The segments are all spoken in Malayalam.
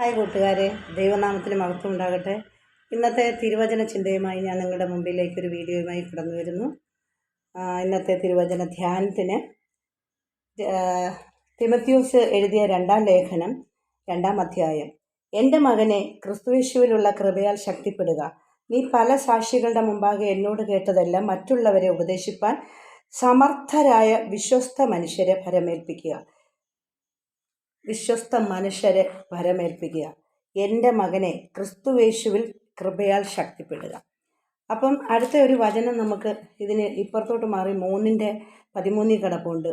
ഹായ് കൂട്ടുകാരെ, ദൈവനാമത്തിന് മഹത്വം ഉണ്ടാകട്ടെ. ഇന്നത്തെ തിരുവചന ചിന്തയുമായി ഞാൻ നിങ്ങളുടെ മുമ്പിലേക്കൊരു വീഡിയോയുമായി കടന്നു വരുന്നു. ഇന്നത്തെ തിരുവചന ധ്യാനത്തിന് തിമോഥെയോസ് എഴുതിയ 2-ാം ലേഖനം 2-ാം അധ്യായം. എൻ്റെ മകനെ, ക്രിസ്തുയേശുവിലുള്ള കൃപയാൽ ശക്തിപ്പെടുക. നീ പല സാക്ഷികളുടെ മുമ്പാകെ എന്നോട് കേട്ടതെല്ലാം മറ്റുള്ളവരെ ഉപദേശിപ്പാൻ സമർത്ഥരായ വിശ്വസ്ത മനുഷ്യരെ ഭരമേൽപ്പിക്കുക. എൻ്റെ മകനെ, ക്രിസ്തുയേശുവിൽ കൃപയാൽ ശക്തിപ്പെടുക. അപ്പം അടുത്ത ഒരു വചനം നമുക്ക് ഇതിന് ഇപ്പുറത്തോട്ട് മാറി 3:13 കിടപ്പുണ്ട്.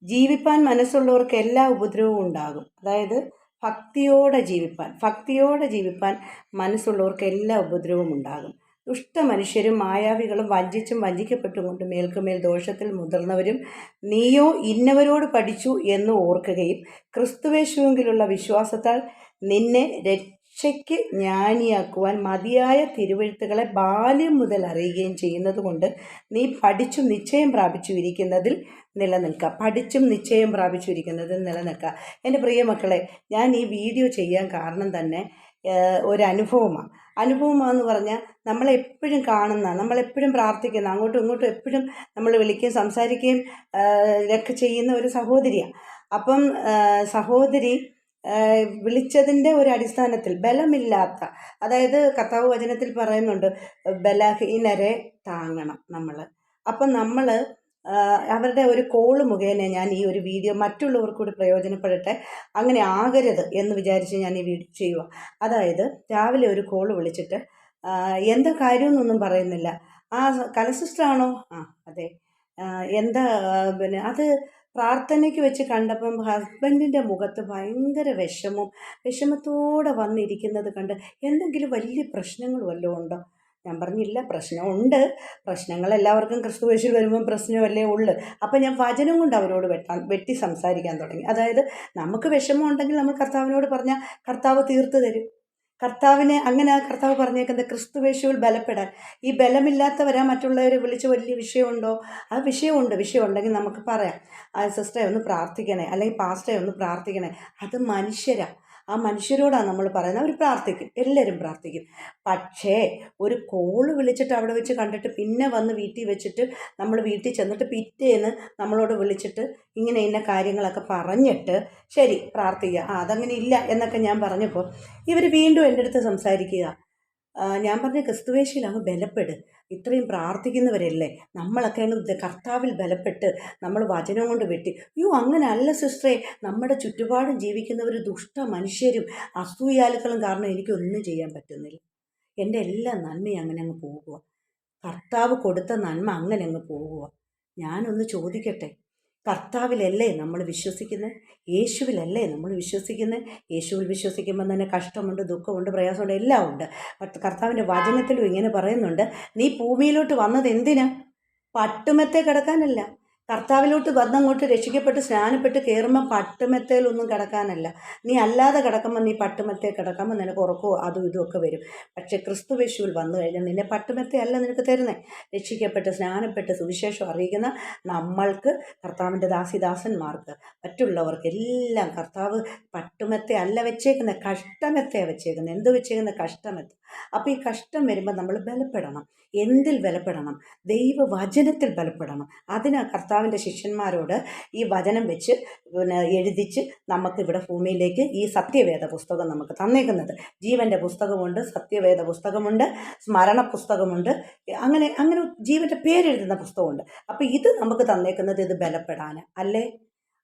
ജീവിപ്പാൻ മനസ്സുള്ളവർക്ക് എല്ലാ ഉപദ്രവവും ഉണ്ടാകും. അതായത് ഭക്തിയോടെ ജീവിപ്പാൻ മനസ്സുള്ളവർക്ക് എല്ലാ ഉപദ്രവവും ഉണ്ടാകും. ദുഷ്ടമനുഷ്യരും മായാവികളും വഞ്ചിച്ചും വഞ്ചിക്കപ്പെട്ടുകൊണ്ട് മേൽക്കുമേൽ ദോഷത്തിൽ മുതിർന്നവരും നീയോ ഇന്നവരോട് പഠിച്ചു എന്ന് ഓർക്കുകയും ക്രിസ്തുയേശുവിലുള്ള വിശ്വാസത്താൽ നിന്നെ രക്ഷയ്ക്ക് ജ്ഞാനിയാക്കുവാൻ മതിയായ തിരുവെഴുത്തുകളെ ബാല്യം മുതൽ അറിയുകയും ചെയ്യുന്നത് കൊണ്ട് നീ പഠിച്ചും നിശ്ചയം പ്രാപിച്ചിരിക്കുന്നതിൽ നിലനിൽക്കുക. എൻ്റെ പ്രിയ മക്കളെ, ഞാൻ ഈ വീഡിയോ ചെയ്യാൻ കാരണം തന്നെ അനുഭവമാണെന്ന് പറഞ്ഞാൽ നമ്മളെപ്പോഴും കാണുന്ന, നമ്മളെപ്പോഴും പ്രാർത്ഥിക്കുന്ന, അങ്ങോട്ടും ഇങ്ങോട്ടും എപ്പോഴും നമ്മൾ വിളിക്കുകയും സംസാരിക്കുകയും ഇതൊക്കെ ചെയ്യുന്ന ഒരു സഹോദരിയാണ്. അപ്പം സഹോദരി വിളിച്ചതിൻ്റെ ഒരു അടിസ്ഥാനത്തിൽ ബലമില്ലാത്ത, അതായത് കർത്താവ് വചനത്തിൽ പറയുന്നുണ്ട്, ബലഹീനരെ താങ്ങണം നമ്മൾ. അപ്പം നമ്മൾ അവരുടെ ഒരു കോള് മുഖേന ഞാൻ ഈ ഒരു വീഡിയോ മറ്റുള്ളവർക്ക് കൂടി പ്രയോജനപ്പെടട്ടെ, അങ്ങനെ ആകരുത് എന്ന് വിചാരിച്ച് ഞാൻ ഈ വീഡിയോ ചെയ്യുക. അതായത് രാവിലെ ഒരു കോള് വിളിച്ചിട്ട് എന്താ കാര്യമെന്നൊന്നും പറയുന്നില്ല. കലസിസ്റ്ററാണോ? അതെ. എന്താ അത് പ്രാർത്ഥനയ്ക്ക് വെച്ച് കണ്ടപ്പം ഹസ്ബൻഡിൻ്റെ മുഖത്ത് ഭയങ്കര വിഷമത്തോടെ വന്നിരിക്കുന്നത് കണ്ട് എന്തെങ്കിലും വലിയ പ്രശ്നങ്ങൾ വല്ലതും ഉണ്ടോ? ഞാൻ പറഞ്ഞില്ല, പ്രശ്നമുണ്ട്. പ്രശ്നങ്ങൾ എല്ലാവർക്കും ക്രിസ്തുയേശുവിൽ വരുമ്പം പ്രശ്നമല്ലേ ഉള്ളു. അപ്പം ഞാൻ വചനം കൊണ്ട് അവരോട് വെട്ടി സംസാരിക്കാൻ തുടങ്ങി. അതായത് നമുക്ക് വിഷമം ഉണ്ടെങ്കിൽ നമ്മൾ കർത്താവിനോട് പറഞ്ഞാൽ കർത്താവ് തീർത്ത് തരും. കർത്താവ് പറഞ്ഞേക്കുന്നത് ക്രിസ്തുയേശുവിൽ ബലപ്പെടാൻ. ഈ ബലമില്ലാത്തവരാ മറ്റുള്ളവരെ വിളിച്ച് വലിയ വിഷയമുണ്ടോ? ആ വിഷയമുണ്ടെങ്കിൽ നമുക്ക് പറയാം, സിസ്റ്ററെ ഒന്ന് പ്രാർത്ഥിക്കണേ, അല്ലെങ്കിൽ പാസ്റ്ററെ ഒന്ന് പ്രാർത്ഥിക്കണേ. അത് മനുഷ്യരാണ്. ആ മനുഷ്യരോടാണ് നമ്മൾ പറയുന്നത്. അവർ പ്രാർത്ഥിക്കും, എല്ലാവരും പ്രാർത്ഥിക്കും. പക്ഷേ ഒരു കോള് വിളിച്ചിട്ട് അവിടെ വെച്ച് കണ്ടിട്ട് പിന്നെ വന്ന് വീട്ടിൽ വെച്ചിട്ട് നമ്മൾ വീട്ടിൽ ചെന്നിട്ട് പിറ്റേന്ന് നമ്മളോട് വിളിച്ചിട്ട് ഇന്ന കാര്യങ്ങളൊക്കെ പറഞ്ഞിട്ട് ശരി പ്രാർത്ഥിക്കുക, അതങ്ങനെ ഇല്ല എന്നൊക്കെ ഞാൻ പറഞ്ഞപ്പോൾ ഇവർ വീണ്ടും എൻ്റെ അടുത്ത് സംസാരിക്കുക. ഞാൻ പറഞ്ഞ ക്രിസ്തുയേശുവിൽ അങ്ങ് ബലപ്പെട്, ഇത്രയും പ്രാർത്ഥിക്കുന്നവരല്ലേ, നമ്മളൊക്കെ അങ്ങ് കർത്താവിൽ ബലപ്പെട്ട് നമ്മൾ വചനം കൊണ്ട് വെട്ടി. അങ്ങനെ അല്ല സിസ്റ്ററെ, നമ്മുടെ ചുറ്റുപാടും ജീവിക്കുന്നവർ ദുഷ്ട മനുഷ്യരും അസൂയാലുക്കളും കാരണം എനിക്കൊന്നും ചെയ്യാൻ പറ്റുന്നില്ല. എൻ്റെ എല്ലാ നന്മയും അങ്ങനെ അങ്ങ് പോകുക. കർത്താവ് കൊടുത്ത നന്മ അങ്ങനെ അങ്ങ് പോകുക. ഞാനൊന്ന് ചോദിക്കട്ടെ, കർത്താവിലല്ലേ നമ്മൾ വിശ്വസിക്കുന്നത്? യേശുവിലല്ലേ നമ്മൾ വിശ്വസിക്കുന്നത്? യേശുവിൽ വിശ്വസിക്കുമ്പോൾ തന്നെ കഷ്ടമുണ്ട്, ദുഃഖമുണ്ട്, പ്രയാസമുണ്ട്, എല്ലാം ഉണ്ട്. കർത്താവിൻ്റെ വചനത്തിലും ഇങ്ങനെ പറയുന്നുണ്ട്, നീ ഭൂമിയിലോട്ട് വന്നത് എന്തിനാ? പട്ടുമെത്തെ കിടക്കാനല്ല. കർത്താവിലോട്ട് വന്നങ്ങോട്ട് രക്ഷിക്കപ്പെട്ട് സ്നാനപ്പെട്ട് കയറുമ്പോൾ പട്ടുമെത്തയിലൊന്നും കിടക്കാനല്ല. നീ അല്ലാതെ കിടക്കുമ്പോൾ, നീ പട്ടുമെത്തേ കിടക്കുമ്പോൾ നിനക്ക് ഉറക്കവും അതും ഇതുമൊക്കെ വരും. പക്ഷേ ക്രിസ്തുയേശുവിൽ വന്നു കഴിഞ്ഞാൽ നിന്നെ പട്ടുമെത്തയല്ല നിനക്ക് തരുന്നത്. രക്ഷിക്കപ്പെട്ട് സ്നാനപ്പെട്ട് സുവിശേഷം അറിയിക്കുന്ന നമ്മൾക്ക്, കർത്താവിൻ്റെ ദാസിദാസന്മാർക്ക്, മറ്റുള്ളവർക്ക് എല്ലാം കർത്താവ് പട്ടുമെത്ത അല്ല വെച്ചേക്കുന്നത്, കഷ്ടമെത്തയാണ് വെച്ചേക്കുന്നത്. എന്ത് വെച്ചേക്കുന്നത്? കഷ്ടമെത്ത. അപ്പോൾ ഈ കഷ്ടം വരുമ്പോൾ നമ്മൾ ബലപ്പെടണം. എന്തിൽ ബലപ്പെടണം? ദൈവവചനത്തിൽ ബലപ്പെടണം. അതിനാ കർത്താവിൻ്റെ ശിഷ്യന്മാരോട് ഈ വചനം വെച്ച് എഴുതിച്ച് നമുക്കിവിടെ ഭൂമിയിലേക്ക് ഈ സത്യവേദ പുസ്തകം നമുക്ക് തന്നേക്കുന്നത്. ജീവൻ്റെ പുസ്തകമുണ്ട്, സത്യവേദ പുസ്തകമുണ്ട്, സ്മരണ പുസ്തകമുണ്ട്, അങ്ങനെ ജീവൻ്റെ പേരെഴുതുന്ന പുസ്തകമുണ്ട്. അപ്പോൾ ഇത് നമുക്ക് തന്നേക്കുന്നത് ഇത് ബലപ്പെടാൻ അല്ലേ?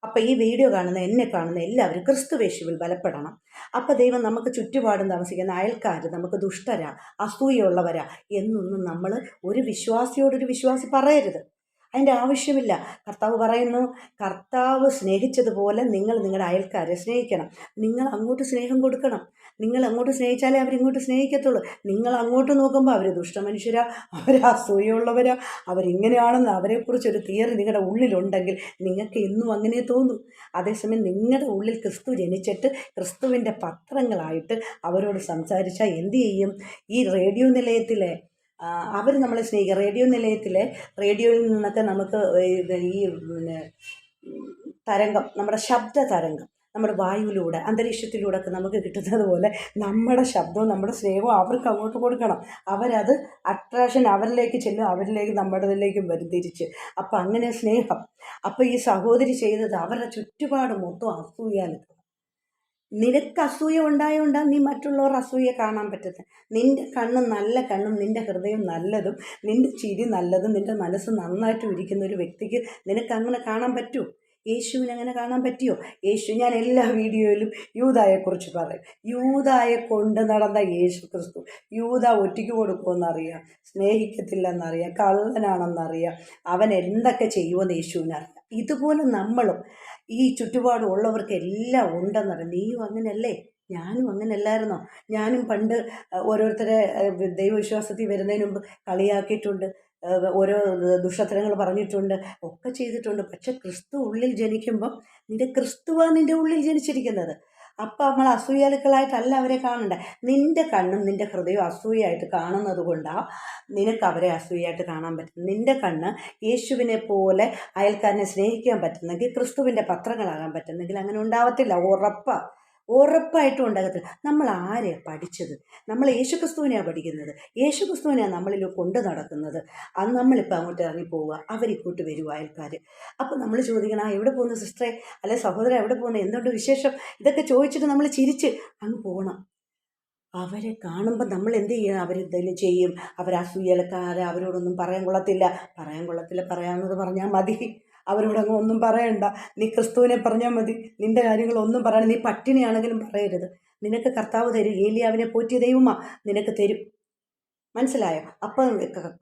അപ്പോൾ ഈ വീഡിയോ കാണുന്ന, എന്നെ കാണുന്ന എല്ലാവരും ക്രിസ്തുയേശുവിൽ ബലപ്പെടണം. അപ്പോൾ ദൈവം നമുക്ക് ചുറ്റുപാടും താമസിക്കുന്ന അയൽക്കാർ നമുക്ക് ദുഷ്ടരാ, അസൂയുള്ളവരാ എന്നൊന്നും നമ്മൾ ഒരു വിശ്വാസി പറയരുത്. അതിൻ്റെ ആവശ്യമില്ല. കർത്താവ് പറയുന്നു, കർത്താവ് സ്നേഹിച്ചതുപോലെ നിങ്ങൾ നിങ്ങളുടെ അയൽക്കാരെ സ്നേഹിക്കണം. നിങ്ങൾ അങ്ങോട്ട് സ്നേഹം കൊടുക്കണം. നിങ്ങൾ അങ്ങോട്ട് സ്നേഹിച്ചാലേ അവരിങ്ങോട്ട് സ്നേഹിക്കത്തുള്ളൂ. നിങ്ങൾ അങ്ങോട്ട് നോക്കുമ്പോൾ അവർ ദുഷ്ടമനുഷ്യരാ, അവർ അസൂയുള്ളവരാ, അവരിങ്ങനെയാണെന്ന് അവരെക്കുറിച്ചൊരു തിയറി നിങ്ങളുടെ ഉള്ളിലുണ്ടെങ്കിൽ നിങ്ങൾക്ക് ഇന്നും അങ്ങനെ തോന്നും. അതേസമയം നിങ്ങളുടെ ഉള്ളിൽ ക്രിസ്തു ജനിച്ചിട്ട് ക്രിസ്തുവിൻ്റെ പത്രങ്ങളായിട്ട് അവരോട് സംസാരിച്ചാൽ എന്തു ചെയ്യും? ഈ റേഡിയോ നിലയത്തിലെ അവർ നമ്മളെ സ്നേഹിക്കുക. റേഡിയോയിൽ നിന്നൊക്കെ നമുക്ക് ഈ തരംഗം, നമ്മുടെ ശബ്ദ തരംഗം നമ്മുടെ വായുവിലൂടെ അന്തരീക്ഷത്തിലൂടെ ഒക്കെ നമുക്ക് കിട്ടുന്നത് പോലെ നമ്മുടെ ശബ്ദവും നമ്മുടെ സ്നേഹവും അവർക്ക് അങ്ങോട്ട് കൊടുക്കണം. അവരത് അട്രാക്ഷൻ അവരിലേക്ക് ചെല്ലും, അവരിലേക്ക് നമ്മുടെതിലേക്കും വരും തിരിച്ച്. അപ്പം അങ്ങനെ സ്നേഹം. അപ്പം ഈ സഹോദരി ചെയ്തത് അവരുടെ ചുറ്റുപാട് മൊത്തം അസൂയാൽ. നിനക്ക് അസൂയ ഉണ്ടായോണ്ടാ നീ മറ്റുള്ളവർ അസൂയ കാണാൻ പറ്റുന്നത്. നിന്റെ കണ്ണ് നല്ല കണ്ണും നിന്റെ ഹൃദയം നല്ലതും നിന്റെ ചിരി നല്ലതും നിന്റെ മനസ്സ് നന്നായിട്ടും ഇരിക്കുന്ന ഒരു വ്യക്തിക്ക് നിനക്ക് അങ്ങനെ കാണാൻ പറ്റുമോ? യേശുവിന് അങ്ങനെ കാണാൻ പറ്റിയോ? യേശു, ഞാൻ എല്ലാ വീഡിയോയിലും യൂദായെക്കുറിച്ച് പറയും. യൂദായെ കൊണ്ട് നടന്ന യേശു ക്രിസ്തു. യൂദ ഒറ്റയ്ക്ക് കൊടുക്കുമെന്നറിയാം, സ്നേഹിക്കത്തില്ലെന്നറിയാം, കള്ളനാണെന്നറിയാം, അവൻ എന്തൊക്കെ ചെയ്യുമെന്ന് യേശുവിനറിയാം. ഇതുപോലെ നമ്മളും ഈ ചുറ്റുപാടുള്ളവർക്ക് എല്ലാം ഉണ്ടെന്നറിയാം. നീയും അങ്ങനെയല്ലേ? ഞാനും അങ്ങനെയല്ലായിരുന്നോ? ഞാനും പണ്ട് ഓരോരുത്തരെ ദൈവവിശ്വാസത്തിൽ വരുന്നതിന് മുമ്പ് കളിയാക്കിയിട്ടുണ്ട്, ഓരോ ദുഷ്ടത്തരങ്ങൾ പറഞ്ഞിട്ടുണ്ട്, ഒക്കെ ചെയ്തിട്ടുണ്ട്. പക്ഷെ ക്രിസ്തു ഉള്ളിൽ ജനിക്കുമ്പം നിന്റെ ക്രിസ്തുവാണ് നിൻ്റെ ഉള്ളിൽ ജനിച്ചിരിക്കുന്നത്. അപ്പം നമ്മൾ അസൂയാലുക്കളായിട്ടല്ല അവരെ കാണണ്ടേ. നിൻ്റെ കണ്ണും നിൻ്റെ ഹൃദയവും അസൂയായിട്ട് കാണുന്നത് കൊണ്ടാണ് നിനക്ക് അവരെ അസൂയായിട്ട് കാണാൻ പറ്റും. നിൻ്റെ കണ്ണ് യേശുവിനെ പോലെ അയൽക്കാരനെ സ്നേഹിക്കാൻ പറ്റുന്നെങ്കിൽ, ക്രിസ്തുവിൻ്റെ പത്രങ്ങളാകാൻ പറ്റുന്നെങ്കിൽ അങ്ങനെ ഉണ്ടാവത്തില്ല. ഉറപ്പായിട്ടും ഉണ്ടാകത്തില്ല. നമ്മൾ ആരെയാണ് പഠിച്ചത്? നമ്മൾ യേശുക്രിസ്തുവിനെയാണ് പഠിക്കുന്നത്, യേശുക്രിസ്തുവിനെയാണ് നമ്മളിൽ കൊണ്ട് നടക്കുന്നത്. അത് നമ്മളിപ്പോൾ അങ്ങോട്ട് ഇറങ്ങിപ്പോവുക, അവരിക്കൂട്ട് വരുക അയൽക്കാർ. അപ്പോൾ നമ്മൾ ചോദിക്കണം, എവിടെ പോകുന്നു സിസ്റ്ററെ, അല്ലെ സഹോദരൻ എവിടെ പോകുന്നു, എന്തുകൊണ്ട് വിശേഷം, ഇതൊക്കെ ചോദിച്ചിട്ട് നമ്മൾ ചിരിച്ച് അങ്ങ് പോകണം. അവരെ കാണുമ്പോൾ നമ്മൾ എന്ത് ചെയ്യണം? അവരെന്തെങ്കിലും ചെയ്യും, അവരസൂയലക്കാരെ, അവരോടൊന്നും പറയാൻ കൊള്ളത്തില്ല. പറയാവുന്നത് പറഞ്ഞാൽ മതി. അവരോടങ്ങ് ഒന്നും പറയണ്ട. നീ ക്രിസ്തുവിനെ പറഞ്ഞാൽ മതി. നിൻ്റെ കാര്യങ്ങളൊന്നും പറയണം. നീ പട്ടിണിയാണെങ്കിലും പറയരുത്. നിനക്ക് കർത്താവ് തരും. ഏലിയാവിനെ പോറ്റിയ ദൈവമാ നിനക്ക് തരും. മനസ്സിലായോ? അപ്പം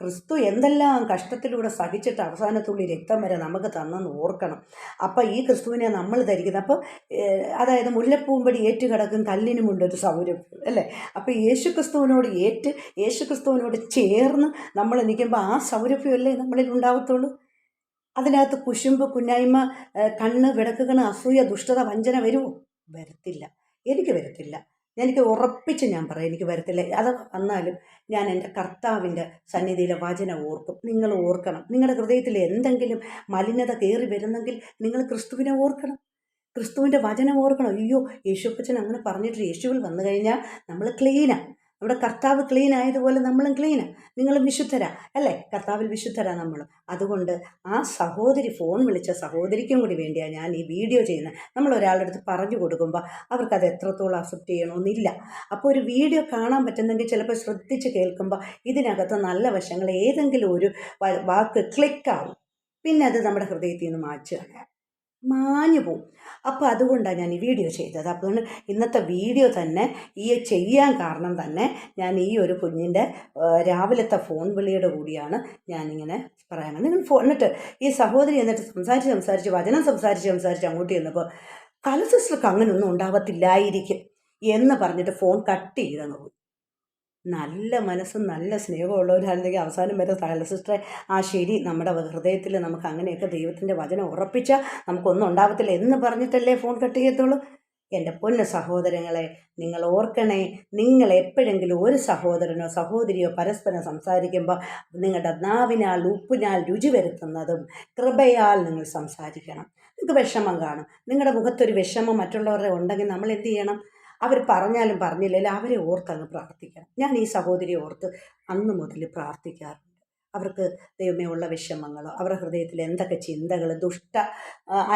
ക്രിസ്തു എന്തെല്ലാം കഷ്ടത്തിലൂടെ സഹിച്ചിട്ട് അവസാനത്തുള്ളി രക്തം വരെ നമുക്ക് തന്നെന്ന് ഓർക്കണം. അപ്പം ഈ ക്രിസ്തുവിനെ നമ്മൾ ധരിക്കുന്നത്. അപ്പോൾ അതായത് മുല്ലപ്പൂമ്പടി ഏറ്റുകിടക്കും കല്ലിനുമുണ്ടൊരു സൗരഭ്യം, അല്ലേ? അപ്പോൾ യേശു ക്രിസ്തുവിനോട് ചേർന്ന് നമ്മൾ നിൽക്കുമ്പോൾ ആ സൗരഭ്യമല്ലേ നമ്മളിൽ ഉണ്ടാവത്തുള്ളൂ. അതിനകത്ത് കുശുമ്പ്, കുന്നായ്മ, കണ്ണ് വിടക്കുകണ്, അസൂയ, ദുഷ്ടത, വഞ്ചന വരുമോ? വരത്തില്ല. എനിക്ക് വരത്തില്ല. എനിക്ക് ഉറപ്പിച്ച് ഞാൻ പറയാം, എനിക്ക് വരത്തില്ല. അത് വന്നാലും ഞാൻ എൻ്റെ കർത്താവിൻ്റെ സന്നിധിയിലെ വചനം ഓർക്കും. നിങ്ങൾ ഓർക്കണം, നിങ്ങളുടെ ഹൃദയത്തിൽ എന്തെങ്കിലും മലിനത കയറി വരുന്നെങ്കിൽ നിങ്ങൾ ക്രിസ്തുവിനെ ഓർക്കണം, ക്രിസ്തുവിൻ്റെ വചനം ഓർക്കണം. അയ്യോ, യേശുപ്പച്ചൻ അങ്ങനെ പറഞ്ഞിട്ട് യേശുവിൽ വന്നു കഴിഞ്ഞാൽ നമ്മൾ ക്ലീനാണ്. നമ്മുടെ കർത്താവ് ക്ലീൻ ആയതുപോലെ നമ്മളും ക്ലീനാണ്. നിങ്ങളും വിശുദ്ധരാ, അല്ലേ? കർത്താവിൽ വിശുദ്ധരാ നമ്മൾ. അതുകൊണ്ട് ആ സഹോദരി ഫോൺ വിളിച്ച സഹോദരിക്കും കൂടി വേണ്ടിയാണ് ഞാൻ ഈ വീഡിയോ ചെയ്യുന്നത്. നമ്മൾ ഒരാളുടെ അടുത്ത് പറഞ്ഞു കൊടുക്കുമ്പോൾ അവർക്കത് എത്രത്തോളം അക്സെപ്റ്റ് ചെയ്യണമെന്നില്ല. അപ്പോൾ ഒരു വീഡിയോ കാണാൻ പറ്റുന്നെങ്കിൽ ചിലപ്പോൾ ശ്രദ്ധിച്ച് കേൾക്കുമ്പോൾ ഇതിനകത്ത് നല്ല വശങ്ങൾ ഏതെങ്കിലും ഒരു വാക്ക് ക്ലിക്കാവും. പിന്നെ അത് നമ്മുടെ ഹൃദയത്തിൽ നിന്ന് മാഞ്ഞു പോവും. അപ്പോൾ അതുകൊണ്ടാണ് ഞാൻ ഈ വീഡിയോ ചെയ്തത്. അതുകൊണ്ട് ഇന്നത്തെ വീഡിയോ തന്നെ ഈ ചെയ്യാൻ കാരണം തന്നെ ഞാൻ ഈ ഒരു കുഞ്ഞിൻ്റെ രാവിലത്തെ ഫോൺ വിളിയുടെ കൂടിയാണ് ഞാനിങ്ങനെ പറയുന്നത്. നിങ്ങൾ എന്നിട്ട് ഈ സഹോദരി എന്നിട്ട് സംസാരിച്ച് വചനം സംസാരിച്ച് അങ്ങോട്ട് ചെന്നപ്പോൾ കല സിസ്റ്റർക്ക് അങ്ങനെയൊന്നും ഉണ്ടാവത്തില്ലായിരിക്കും എന്ന് പറഞ്ഞിട്ട് ഫോൺ കട്ട് ചെയ്തങ്ങ് പോയി. നല്ല മനസ്സും നല്ല സ്നേഹമുള്ളവരായിരുന്നെങ്കിൽ അവസാനം വരെ തകല സിസ്റ്ററെ, ശരി, നമ്മുടെ ഹൃദയത്തിൽ നമുക്ക് അങ്ങനെയൊക്കെ ദൈവത്തിൻ്റെ വചനം ഉറപ്പിച്ചാൽ നമുക്കൊന്നും ഉണ്ടാവത്തില്ല എന്ന് പറഞ്ഞിട്ടല്ലേ ഫോൺ കട്ട് ചെയ്യത്തുള്ളൂ. എൻ്റെ പൊന്ന സഹോദരങ്ങളെ, നിങ്ങൾ ഓർക്കണേ, നിങ്ങൾ എപ്പോഴെങ്കിലും ഒരു സഹോദരനോ സഹോദരിയോ പരസ്പരം സംസാരിക്കുമ്പോൾ നിങ്ങളുടെ നാവിനാൽ ഉപ്പിനാൽ രുചി വരുത്തുന്നതും കൃപയാൽ നിങ്ങൾ സംസാരിക്കണം. നിങ്ങൾക്ക് വിഷമം കാണും, നിങ്ങളുടെ മുഖത്തൊരു വിഷമം മറ്റുള്ളവരുടെ ഉണ്ടെങ്കിൽ നമ്മൾ എന്ത് ചെയ്യണം? അവർ പറഞ്ഞാലും പറഞ്ഞില്ലെങ്കിലും അവരെ ഓർത്തങ്ങ് പ്രാർത്ഥിക്കണം. ഞാൻ ഈ സഹോദരിയെ ഓർത്ത് അന്ന് മുതൽ പ്രാർത്ഥിക്കാറുണ്ട്. അവർക്ക് ദൈവമേ ഉള്ള വിഷമങ്ങളോ അവരുടെ ഹൃദയത്തിൽ എന്തൊക്കെ ചിന്തകൾ,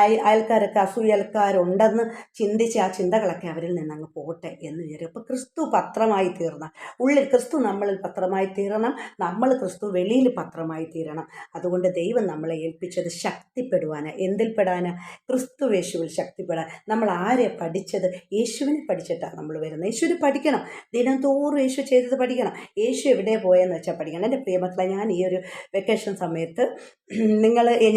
അയൽക്കാരൊക്കെ അസൂയൽക്കാരുണ്ടെന്ന് ചിന്തിച്ച് ആ ചിന്തകളൊക്കെ അവരിൽ നിന്നങ്ങ് പോട്ടെ എന്ന് വിചാരിക്കും. അപ്പോൾ ക്രിസ്തു പത്രമായി തീർന്നാൽ, ഉള്ളിൽ ക്രിസ്തു നമ്മളിൽ പത്രമായി തീരണം, നമ്മൾ ക്രിസ്തു വെളിയിൽ പത്രമായി തീരണം. അതുകൊണ്ട് ദൈവം നമ്മളെ ഏൽപ്പിച്ചത് ശക്തിപ്പെടുവാനാണ്. എന്തിൽപ്പെടാനാണ്? ക്രിസ്തു യേശുവിൽ ശക്തിപ്പെടാൻ. നമ്മൾ ആരെ പഠിച്ചത്? യേശുവിനെ പഠിച്ചിട്ടാണ് നമ്മൾ വരുന്നത്. യേശുവിനെ പഠിക്കണം, ദിനംതോറും യേശു ചെയ്തത് പഠിക്കണം. യേശു എവിടെ പോയെന്ന് വെച്ചാൽ പഠിക്കണം. എൻ്റെ പ്രിയമക്കളെ, ഞാൻ ഈ ഒരു വെക്കേഷൻ സമയത്ത്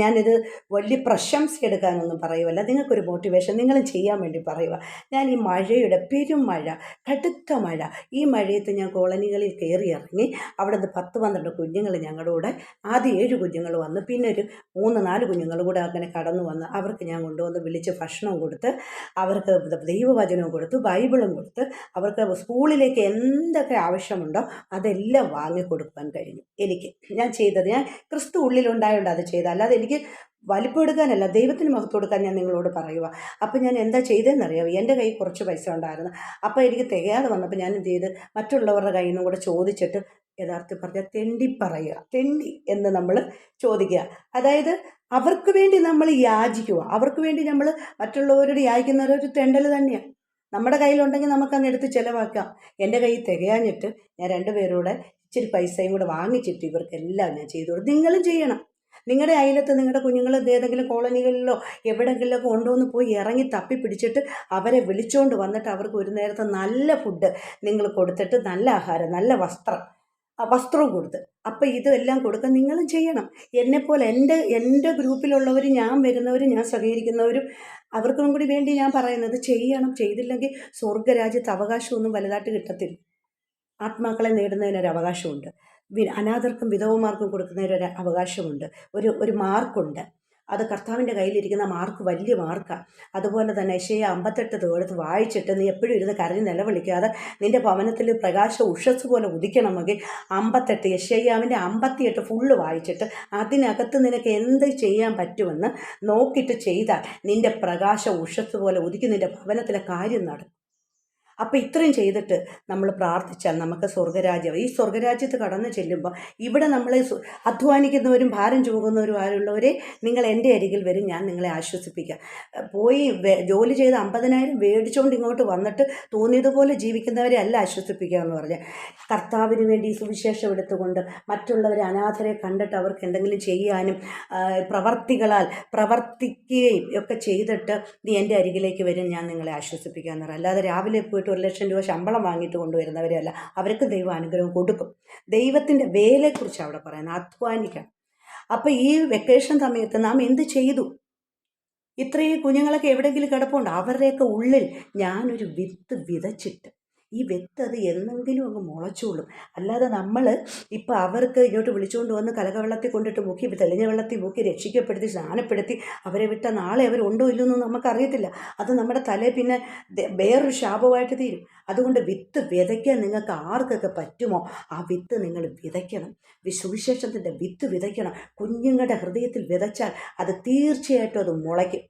ഞാനിത് വലിയ പ്രശംസ എടുക്കാനൊന്നും പറയുമല്ല, നിങ്ങൾക്കൊരു മോട്ടിവേഷൻ നിങ്ങളും ചെയ്യാൻ വേണ്ടി പറയുക. ഞാൻ ഈ മഴയുടെ പെരുമഴ, കടുത്ത മഴ, ഈ മഴയത്ത് ഞാൻ കോളനികളിൽ കയറി ഇറങ്ങി. അവിടെ നിന്ന് 10-12 കുഞ്ഞുങ്ങൾ ഞങ്ങളുടെ കൂടെ, ആദ്യം 7 കുഞ്ഞുങ്ങൾ വന്ന്, പിന്നെ ഒരു 3-4 കുഞ്ഞുങ്ങൾ കൂടെ അങ്ങനെ കടന്നു വന്ന് അവർക്ക് ഞാൻ കൊണ്ടുവന്ന് വിളിച്ച് ഭക്ഷണവും കൊടുത്ത്, അവർക്ക് ദൈവവചനവും കൊടുത്തു, ബൈബിളും കൊടുത്ത്, അവർക്ക് സ്കൂളിലേക്ക് എന്തൊക്കെ ആവശ്യമുണ്ടോ അതെല്ലാം വാങ്ങിക്കൊടുക്കാൻ കഴിഞ്ഞു. ഞാൻ ചെയ്തത്, ഞാൻ ക്രിസ്തു ഉള്ളിലുണ്ടായോണ്ട് അത് ചെയ്ത, അല്ലാതെ എനിക്ക് വലിപ്പം എടുക്കാനല്ല, ദൈവത്തിന് മഹത്വം കൊടുക്കാൻ ഞാൻ നിങ്ങളോട് പറയുക. അപ്പം ഞാൻ എന്താ ചെയ്തതെന്നറിയാമോ? എൻ്റെ കയ്യിൽ കുറച്ച് പൈസ ഉണ്ടായിരുന്നു. അപ്പോൾ എനിക്ക് തികയാതെ വന്നപ്പോൾ ഞാൻ എന്ത് ചെയ്ത്, മറ്റുള്ളവരുടെ കയ്യിൽ നിന്നും കൂടെ ചോദിച്ചിട്ട്, യഥാർത്ഥത്തിൽ പറഞ്ഞാൽ തെണ്ടി പറയുക, തെണ്ടി എന്ന് നമ്മൾ ചോദിക്കുക. അതായത് അവർക്ക് വേണ്ടി നമ്മൾ യാചിക്കുക, അവർക്ക് വേണ്ടി നമ്മൾ മറ്റുള്ളവരോട് യാചിക്കുന്നവരൊരു തെണ്ടൽ തന്നെയാണ്. നമ്മുടെ കയ്യിലുണ്ടെങ്കിൽ നമുക്കങ്ങ് എടുത്ത് ചിലവാക്കാം. എൻ്റെ കയ്യിൽ തികയാഞ്ഞിട്ട് ഞാൻ രണ്ടുപേരോടെ ഇച്ചിരി പൈസയും കൂടെ വാങ്ങിച്ചിട്ട് ഇവർക്കെല്ലാം ഞാൻ ചെയ്തു കൊടുത്തു. നിങ്ങളും ചെയ്യണം. നിങ്ങളുടെ അയലത്ത് നിങ്ങളുടെ കുഞ്ഞുങ്ങൾ ഏതെങ്കിലും കോളനികളിലോ എവിടെയെങ്കിലുമൊക്കെ കൊണ്ടുവന്ന് പോയി ഇറങ്ങി തപ്പി പിടിച്ചിട്ട് അവരെ വിളിച്ചുകൊണ്ട് വന്നിട്ട് അവർക്ക് ഒരു നേരത്തെ നല്ല ഫുഡ് നിങ്ങൾ കൊടുത്തിട്ട്, നല്ല ആഹാരം, നല്ല വസ്ത്രവും കൊടുത്ത്, അപ്പം ഇതെല്ലാം കൊടുക്കാൻ നിങ്ങളും ചെയ്യണം. എന്നെപ്പോലെ എൻ്റെ ഗ്രൂപ്പിലുള്ളവർ, ഞാൻ വരുന്നവരും ഞാൻ സഹകരിക്കുന്നവരും അവർക്കും കൂടി വേണ്ടി ഞാൻ പറയുന്നത് ചെയ്യണം. ചെയ്തില്ലെങ്കിൽ സ്വർഗ്ഗരാജ്യത്ത് അവകാശമൊന്നും വലുതായിട്ട് കിട്ടത്തില്ല. ആത്മാക്കളെ നേടുന്നതിനൊരു അവകാശമുണ്ട്. അനാഥർക്കും വിധവമാർക്കും കൊടുക്കുന്നതിനൊരു അവകാശമുണ്ട്. ഒരു മാർക്കുണ്ട്. അത് കർത്താവിൻ്റെ കയ്യിലിരിക്കുന്ന മാർക്ക് വലിയ മാർക്കാണ്. അതുപോലെ തന്നെ യെശയ്യാ 58 എടുത്ത് വായിച്ചിട്ട് നീ എപ്പോഴും ഇരുന്ന് കരഞ്ഞ് നിലവിളിക്കാതെ നിൻ്റെ ഭവനത്തിൽ പ്രകാശ ഉഷസ് പോലെ ഉദിക്കണമെങ്കിൽ 58 യെശയ്യാവിൻ്റെ 58 ഫുള്ള് വായിച്ചിട്ട് അതിനകത്ത് നിനക്ക് എന്ത് ചെയ്യാൻ പറ്റുമെന്ന് നോക്കിയിട്ട് ചെയ്താൽ നിൻ്റെ പ്രകാശ ഉഷസ് പോലെ ഉദിക്കും, നിൻ്റെ ഭവനത്തിലെ കാര്യം നടക്കും. അപ്പം ഇത്രയും ചെയ്തിട്ട് നമ്മൾ പ്രാർത്ഥിച്ചാൽ നമുക്ക് സ്വർഗ്ഗരാജ്യം, ഈ സ്വർഗ്ഗരാജ്യത്ത് കടന്നു ചെല്ലുമ്പോൾ ഇവിടെ നമ്മൾ അധ്വാനിക്കുന്നവരും ഭാരം ചുമക്കുന്നവരും ആരുള്ളവരെ നിങ്ങൾ എൻ്റെ അരികിൽ വരും, ഞാൻ നിങ്ങളെ ആശ്വസിപ്പിക്കാം. പോയി ജോലി ചെയ്ത് 50,000 മേടിച്ചുകൊണ്ട് ഇങ്ങോട്ട് വന്നിട്ട് തോന്നിയതുപോലെ ജീവിക്കുന്നവരെ അല്ല ആശ്വസിപ്പിക്കുക എന്ന് പറഞ്ഞാൽ, കർത്താവിന് വേണ്ടി സുവിശേഷം എടുത്തുകൊണ്ട് മറ്റുള്ളവരെ അനാഥരെ കണ്ടിട്ട് അവർക്ക് എന്തെങ്കിലും ചെയ്യാനും പ്രവർത്തികളാൽ പ്രവർത്തിക്കുകയും ഒക്കെ ചെയ്തിട്ട് നീ എൻ്റെ അരികിലേക്ക് വരും, ഞാൻ നിങ്ങളെ ആശ്വസിപ്പിക്കാമെന്ന് പറയാം. അല്ലാതെ രാവിലെ പോയിട്ട് 1,00,000 രൂപ ശമ്പളം വാങ്ങിയിട്ട് കൊണ്ടുവരുന്നവരെയല്ല. അവർക്ക് ദൈവം അനുഗ്രഹം കൊടുക്കും. ദൈവത്തിൻ്റെ വേലയെക്കുറിച്ച് അവിടെ പറയുന്നത്, അധ്വാനിക്കണം. അപ്പോൾ ഈ വെക്കേഷൻ സമയത്ത് നാം എന്ത് ചെയ്തു? ഇത്രയും കുഞ്ഞുങ്ങളൊക്കെ എവിടെയെങ്കിലും കിടപ്പുണ്ട്, അവരുടെയൊക്കെ ഉള്ളിൽ ഞാനൊരു വിത്ത് വിതച്ചിട്ട് ഈ വിത്ത് അത് എന്നെങ്കിലും അങ്ങ് മുളച്ചോളും. അല്ലാതെ നമ്മൾ ഇപ്പം അവർക്ക് ഇങ്ങോട്ട് വിളിച്ചുകൊണ്ട് വന്ന് കലകവെള്ളത്തിൽ കൊണ്ടിട്ട് മുക്കി, തെളിഞ്ഞ വെള്ളത്തിൽ മുക്കി രക്ഷിക്കപ്പെടുത്തി സ്നാനപ്പെടുത്തി അവരെ വിട്ട നാളെ അവരുണ്ടോ ഇല്ലെന്നൊന്നും നമുക്കറിയത്തില്ല. അത് നമ്മുടെ തലയിൽ പിന്നെ വേറൊരു ശാപമായിട്ട് തീരും. അതുകൊണ്ട് വിത്ത് വിതയ്ക്കാൻ നിങ്ങൾക്ക് ആർക്കൊക്കെ പറ്റുമോ ആ വിത്ത് നിങ്ങൾ വിതയ്ക്കണം. സുവിശേഷത്തിൻ്റെ വിത്ത് വിതയ്ക്കണം. കുഞ്ഞുങ്ങളുടെ ഹൃദയത്തിൽ വിതച്ചാൽ അത് തീർച്ചയായിട്ടും അത് മുളയ്ക്കും.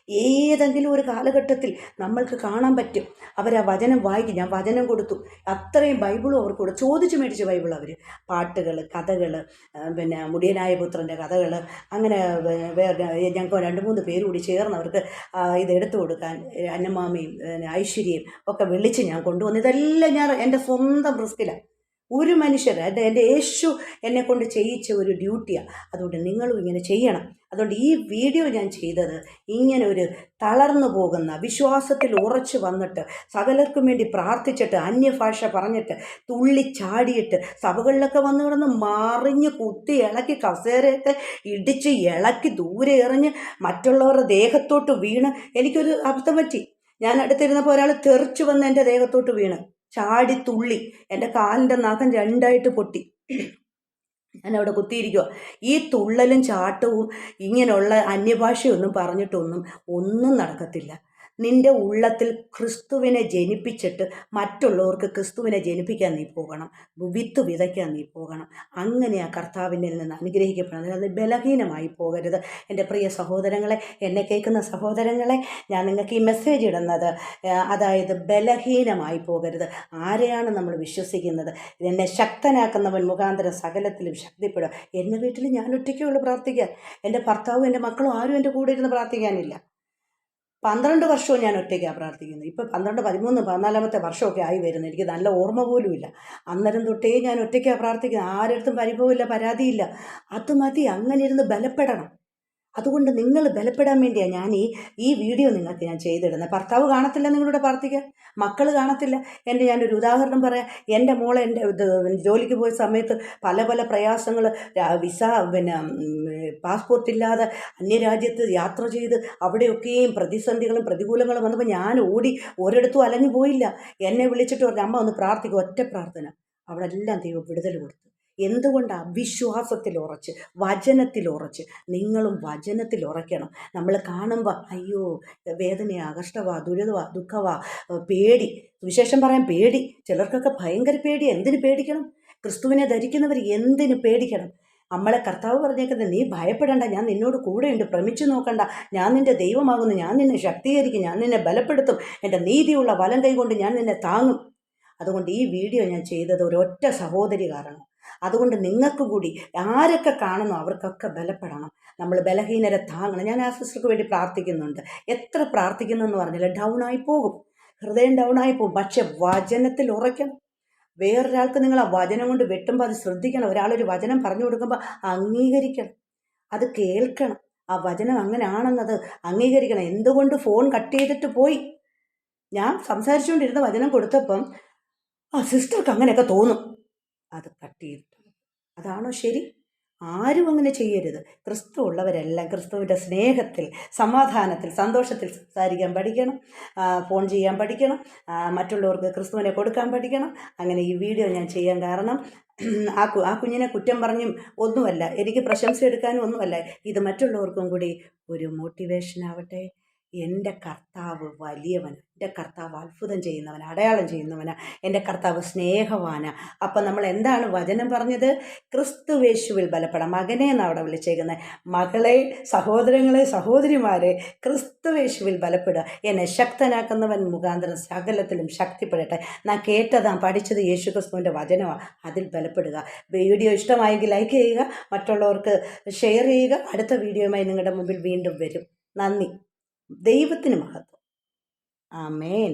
ഏതെങ്കിലും ഒരു കാലഘട്ടത്തിൽ നമ്മൾക്ക് കാണാൻ പറ്റും അവരാ വചനം വായിക്കും. ഞാൻ വചനം കൊടുത്തു, അത്രയും ബൈബിളും അവർക്ക് കൊടുത്തു, ചോദിച്ച് മേടിച്ച ബൈബിൾ അവർ, പാട്ടുകൾ, കഥകൾ, പിന്നെ മുടിയനായ പുത്രൻ്റെ കഥകൾ, അങ്ങനെ വേറെ ഞങ്ങൾക്ക് 2-3 പേര് കൂടി ചേർന്ന് അവർക്ക് ഇതെടുത്തു കൊടുക്കാൻ അന്നമാമയും ഐശ്വര്യയും ഒക്കെ വിളിച്ച് ഞാൻ കൊണ്ടുവന്നു. ഇതെല്ലാം ഞാൻ എൻ്റെ സ്വന്തം റിസ്കിലാണ്. ഒരു മനുഷ്യർ എൻ്റെ യേശു എന്നെക്കൊണ്ട് ചെയ്യിച്ച ഒരു ഡ്യൂട്ടിയാണ്. അതുകൊണ്ട് നിങ്ങളും ഇങ്ങനെ ചെയ്യണം. അതുകൊണ്ട് ഈ വീഡിയോ ഞാൻ ചെയ്തത് ഇങ്ങനെ ഒരു തളർന്നു പോകുന്ന, വിശ്വാസത്തിൽ ഉറച്ചു വന്നിട്ട് സകലർക്കും വേണ്ടി പ്രാർത്ഥിച്ചിട്ട് അന്യഭാഷ പറഞ്ഞിട്ട് തുള്ളിച്ചാടിയിട്ട് സഭകളിലൊക്കെ വന്നു കിടന്ന് മറിഞ്ഞ് കുത്തി ഇളക്കി കസേരയൊക്കെ ഇടിച്ച് ഇളക്കി ദൂരെ എറിഞ്ഞ് മറ്റുള്ളവരുടെ ദേഹത്തോട്ട് വീണ് എനിക്കൊരു അബദ്ധം പറ്റി. ഞാൻ അടുത്തിരുന്നപ്പോൾ ഒരാൾ തെറിച്ചു വന്ന് എൻ്റെ ദേഹത്തോട്ട് വീണ് ചാടി തുള്ളി, എൻ്റെ കാലിൻ്റെ നഖം 2ആയിട്ട് പൊട്ടി. ഞാനവിടെ കുത്തിയിരിക്കുക. ഈ തുള്ളലും ചാട്ടവും ഇങ്ങനെയുള്ള അന്യഭാഷയൊന്നും പറഞ്ഞിട്ടൊന്നും ഒന്നും നടക്കത്തില്ല. നിൻ്റെ ഉള്ളത്തിൽ ക്രിസ്തുവിനെ ജനിപ്പിച്ചിട്ട് മറ്റുള്ളവർക്ക് ക്രിസ്തുവിനെ ജനിപ്പിക്കാൻ നീ പോകണം, വിത്ത് വിതയ്ക്കാൻ നീ പോകണം. അങ്ങനെയാണ് കർത്താവിൻ്റെ നിന്ന് അനുഗ്രഹിക്കപ്പെടുന്നത്. അത് ബലഹീനമായി പോകരുത്. എൻ്റെ പ്രിയ സഹോദരങ്ങളെ, എന്നെ കേൾക്കുന്ന സഹോദരങ്ങളെ, ഞാൻ നിങ്ങൾക്ക് ഈ മെസ്സേജ് ഇടുന്നത് അതായത് ബലഹീനമായി പോകരുത്. ആരെയാണ് നമ്മൾ വിശ്വസിക്കുന്നത്? എന്നെ ശക്തനാക്കുന്നവൻ മുഖാന്തരം സകലത്തിലും ശക്തിപ്പെടും. എൻ്റെ വീട്ടിൽ ഞാൻ ഒറ്റയ്ക്കുള്ളൂ പ്രാർത്ഥിക്കാൻ. എൻ്റെ ഭർത്താവും എൻ്റെ മക്കളും ആരും എൻ്റെ കൂടെ ഇരുന്ന് പ്രാർത്ഥിക്കാനില്ല. 12 വർഷവും ഞാൻ ഒറ്റയ്ക്കാണ് പ്രാർത്ഥിക്കുന്നത്. ഇപ്പോൾ 12, 13, 14-ാമത്തെ വർഷമൊക്കെ ആയി വരുന്നു. എനിക്ക് നല്ല ഓർമ്മ പോലുമില്ല. അന്നേരം തൊട്ടേ ഞാൻ ഒറ്റയ്ക്കാണ് പ്രാർത്ഥിക്കുന്നത്. ആരടുത്തും പരിഭവമില്ല, പരാതിയില്ല. അത് മതി. അങ്ങനെ ഇരുന്ന് ബലപ്പെടണം. അതുകൊണ്ട് നിങ്ങൾ ബലപ്പെടാൻ വേണ്ടിയാണ് ഞാൻ ഈ വീഡിയോ നിങ്ങൾക്ക് ഞാൻ ചെയ്തിടുന്നത്. ഭർത്താവ് കാണത്തില്ല നിങ്ങളുടെ പ്രാർത്ഥിക്കാൻ, മക്കൾ കാണത്തില്ല. ഞാനൊരു ഉദാഹരണം പറയാം. എൻ്റെ മോളെ ജോലിക്ക് പോയ സമയത്ത് പല പല പ്രയാസങ്ങൾ, വിസ, പിന്നെ പാസ്പോർട്ടില്ലാതെ അന്യരാജ്യത്ത് യാത്ര ചെയ്ത് അവിടെയൊക്കെയും പ്രതിസന്ധികളും പ്രതികൂലങ്ങളും വന്നപ്പോൾ ഞാൻ ഓടി ഒരിടത്തും അലഞ്ഞു പോയില്ല. എന്നെ വിളിച്ചിട്ട് പറഞ്ഞു, അമ്മ ഒന്ന് പ്രാർത്ഥിക്കും. ഒറ്റ പ്രാർത്ഥന. അവിടെ എല്ലാം ദൈവം വിടുതൽ കൊടുത്തു. എന്തുകൊണ്ടാണ്? വിശ്വാസത്തിൽ ഉറച്ച്, വചനത്തിൽ ഉറച്ച്. നിങ്ങളും വചനത്തിൽ ഉറയ്ക്കണം. നമ്മൾ കാണുമ്പോൾ അയ്യോ വേദനയാ, കഷ്ടവാ, ദുരിതവാ, ദുഃഖവാ, പേടി, വിശേഷം പറയാൻ പേടി. ചിലർക്കൊക്കെ ഭയങ്കര പേടി. എന്തിനു പേടിക്കണം? ക്രിസ്തുവിനെ ധരിക്കുന്നവർ എന്തിനു പേടിക്കണം? നമ്മളെ കർത്താവ് പറഞ്ഞേക്കുന്നത്, നീ ഭയപ്പെടേണ്ട, ഞാൻ നിന്നോട് കൂടെയുണ്ട്, ഭ്രമിച്ചു നോക്കണ്ട, ഞാൻ നിൻ്റെ ദൈവമാകുന്നു, ഞാൻ നിന്നെ ശക്തീകരിക്കും, ഞാൻ നിന്നെ ബലപ്പെടുത്തും, എൻ്റെ നീതിയുള്ള വലം കൈ കൊണ്ട് ഞാൻ നിന്നെ താങ്ങും. അതുകൊണ്ട് ഈ വീഡിയോ ഞാൻ ചെയ്തത് ഒരൊറ്റ സഹോദരി കാരണം. അതുകൊണ്ട് നിങ്ങൾക്ക് കൂടി ആരൊക്കെ കാണുന്നോ അവർക്കൊക്കെ ബലപ്പെടണം. നമ്മൾ ബലഹീനരെ താങ്ങണം. ഞാൻ ആ സിസ്റ്റർക്ക് വേണ്ടി പ്രാർത്ഥിക്കുന്നുണ്ട്. എത്ര പ്രാർത്ഥിക്കുന്നു എന്ന് പറഞ്ഞാൽ ഡൗണായി പോകും, ഹൃദയം ഡൗണായി പോകും. പക്ഷെ വചനത്തിൽ ഉറയ്ക്കണം. വേറൊരാൾക്ക് നിങ്ങൾ ആ വചനം കൊണ്ട് വെട്ടുമ്പോൾ അത് ശ്രദ്ധിക്കണം. ഒരാളൊരു വചനം പറഞ്ഞു കൊടുക്കുമ്പോൾ അംഗീകരിക്കണം, അത് കേൾക്കണം. ആ വചനം അങ്ങനെയാണെന്നത് അംഗീകരിക്കണം. എന്തുകൊണ്ട് ഫോൺ കട്ട് ചെയ്തിട്ട് പോയി? ഞാൻ സംസാരിച്ചുകൊണ്ടിരുന്ന വചനം കൊടുത്തപ്പം ആ സിസ്റ്റർക്ക് അങ്ങനെയൊക്കെ തോന്നും, അത് കട്ട് ചെയ്തിട്ട്. അതാണോ ശരി? ആരും അങ്ങനെ ചെയ്യരുത്. ക്രിസ്തു ഉള്ളവരെല്ലാം ക്രിസ്തുവിൻ്റെ സ്നേഹത്തിൽ, സമാധാനത്തിൽ, സന്തോഷത്തിൽ സംസാരിക്കാൻ പഠിക്കണം, ഫോൺ ചെയ്യാൻ പഠിക്കണം, മറ്റുള്ളവർക്ക് ക്രിസ്തുവിനെ കൊടുക്കാൻ പഠിക്കണം. അങ്ങനെ ഈ വീഡിയോ ഞാൻ ചെയ്യാൻ കാരണം ആ കുഞ്ഞിനെ കുറ്റം പറഞ്ഞും ഒന്നുമല്ല, എനിക്ക് പ്രശംസ എടുക്കാനും ഒന്നുമല്ല. ഇത് മറ്റുള്ളവർക്കും കൂടി ഒരു മോട്ടിവേഷൻ ആവട്ടെ. എൻ്റെ കർത്താവ് വലിയവൻ, എൻ്റെ കർത്താവ് അത്ഭുതം ചെയ്യുന്നവൻ, അടയാളം ചെയ്യുന്നവനാ, എൻ്റെ കർത്താവ് സ്നേഹവാന. അപ്പം നമ്മൾ എന്താണ് വചനം പറഞ്ഞത്? ക്രിസ്തുവേശുവിൽ ബലപ്പെടാം. മകനെ എന്നാണ് അവിടെ വിളിച്ചേക്കുന്നത്. മകളെ, സഹോദരങ്ങളെ, സഹോദരിമാരെ, ക്രിസ്തുവേശുവിൽ ബലപ്പെടുക. എന്നെ ശക്തനാക്കുന്നവൻ മുഖാന്തരം സകലത്തിലും ശക്തിപ്പെടട്ടെ. നാം കേട്ടതാ പഠിച്ചത് യേശു ക്രിസ്തുവിൻ്റെ വചനമാണ്. അതിൽ ബലപ്പെടുക. വീഡിയോ ഇഷ്ടമായെങ്കിൽ ലൈക്ക് ചെയ്യുക, മറ്റുള്ളവർക്ക് ഷെയർ ചെയ്യുക. അടുത്ത വീഡിയോയുമായി നിങ്ങളുടെ മുമ്പിൽ വീണ്ടും വരും. നന്ദി. ദൈവത്തിന് മഹത്വം. ആമേൻ.